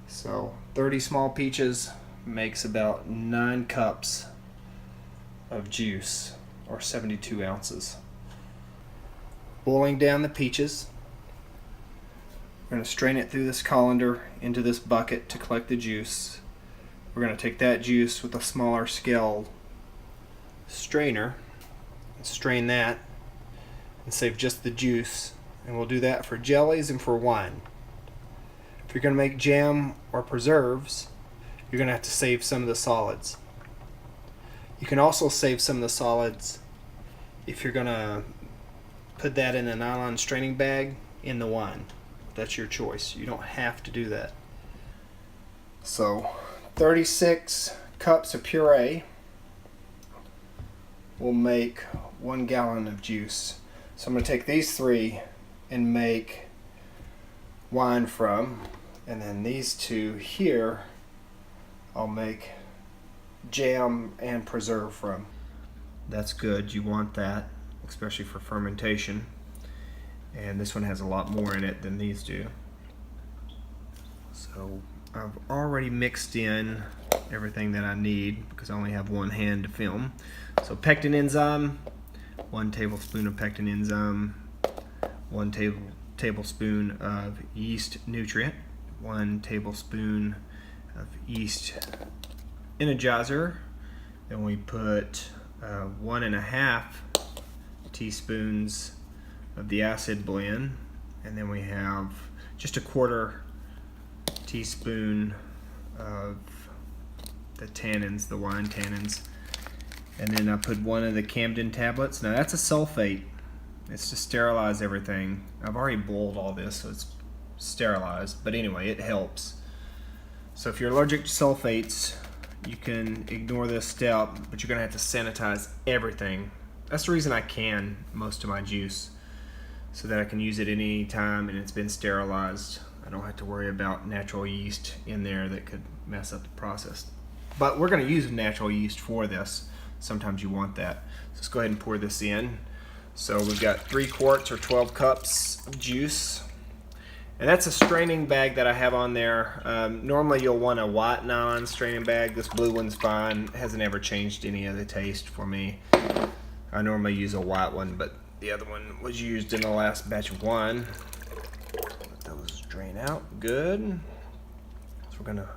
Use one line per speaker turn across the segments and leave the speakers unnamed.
So 30 small peaches makes about 9 cups of juice, or 72 ounces. Boiling down the peaches. We're going to strain it through this colander into this bucket to collect the juice. We're going to take that juice with a smaller scale strainer and strain that and save just the juice. And we'll do that for jellies and for wine. If you're going to make jam or preserves, you're going to have to save some of the solids. You can also save some of the solids if you're going to put that in a nylon straining bag in the wine. That's your choice. You don't have to do that. So 36 cups of puree will make 1 gallon of juice. So I'm going to take these 3 and make wine from, and then these 2 here I'll make jam and preserve from. That's good. You want that, especially for fermentation. And this one has a lot more in it than these do. So I've already mixed in everything that I need because I only have one hand to film. So pectin enzyme, 1 tablespoon of pectin enzyme, 1 tablespoon of yeast nutrient, 1 tablespoon of yeast energizer. Then we put 1.5 teaspoons of the acid blend, and then we have just a 1/4 teaspoon of the tannins, the wine tannins. And then I put 1 of the Camden tablets. Now that's a sulfate. It's to sterilize everything. I've already boiled all this, so it's sterilized. But anyway, it helps. So if you're allergic to sulfates, you can ignore this step, but you're going to have to sanitize everything. That's the reason I can most of my juice, so that I can use it any time and it's been sterilized. I don't have to worry about natural yeast in there that could mess up the process. But we're going to use natural yeast for this. Sometimes you want that. So let's go ahead and pour this in. So we've got 3 quarts or 12 cups of juice. And that's a straining bag that I have on there. Normally you'll want a white nylon straining bag. This blue one's fine. It hasn't ever changed any of the taste for me. I normally use a white one, but the other one was used in the last batch of wine. Let those drain out. Good. So we're gonna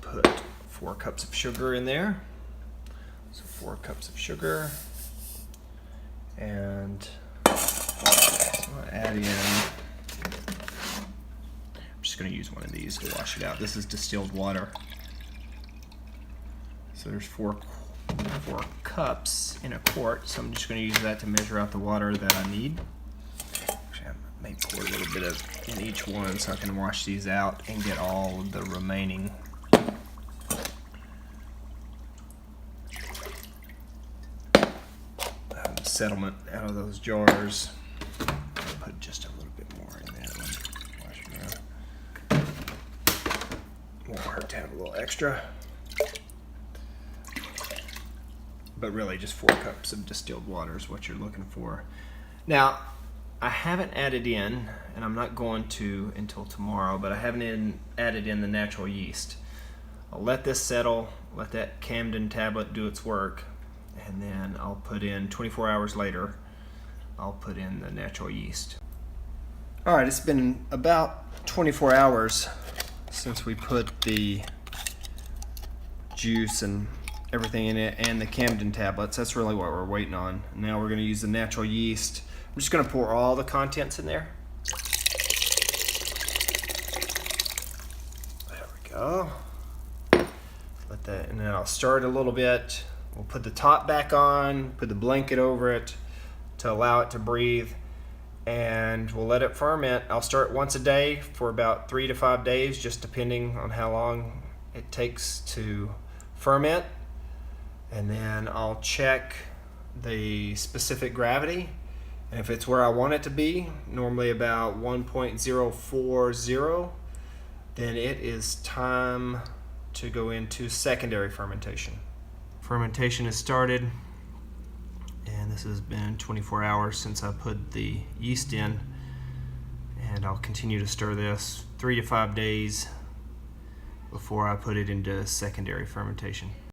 put 4 cups of sugar in there. So 4 cups of sugar. And so I'll add in, I'm just gonna use one of these to wash it out. This is distilled water. So there's 4 cups in a quart, so I'm just going to use that to measure out the water that I need. Actually, I may pour a little bit of in each one so I can wash these out and get all of the remaining. Settlement out of those jars. I'll put just a little bit more in that one. Wash it around. Won't hurt to have a little extra. But really just 4 cups of distilled water is what you're looking for. Now, I haven't added in, and I'm not going to until tomorrow, but I haven't added in the natural yeast. I'll let this settle, let that Camden tablet do its work, and then I'll put in 24 hours later, I'll put in the natural yeast. All right, it's been about 24 hours since we put the juice and everything in it and the Camden tablets. That's really what we're waiting on. Now we're going to use the natural yeast. I'm just going to pour all the contents in there. There we go. Let that, and then I'll stir it a little bit. We'll put the top back on, put the blanket over it to allow it to breathe, and we'll let it ferment. I'll stir it once a day for about 3 to 5 days, just depending on how long it takes to ferment. And then I'll check the specific gravity, and if it's where I want it to be, normally about 1.040, then it is time to go into secondary fermentation. Fermentation has started, and this has been 24 hours since I put the yeast in, and I'll continue to stir this 3 to 5 days before I put it into secondary fermentation.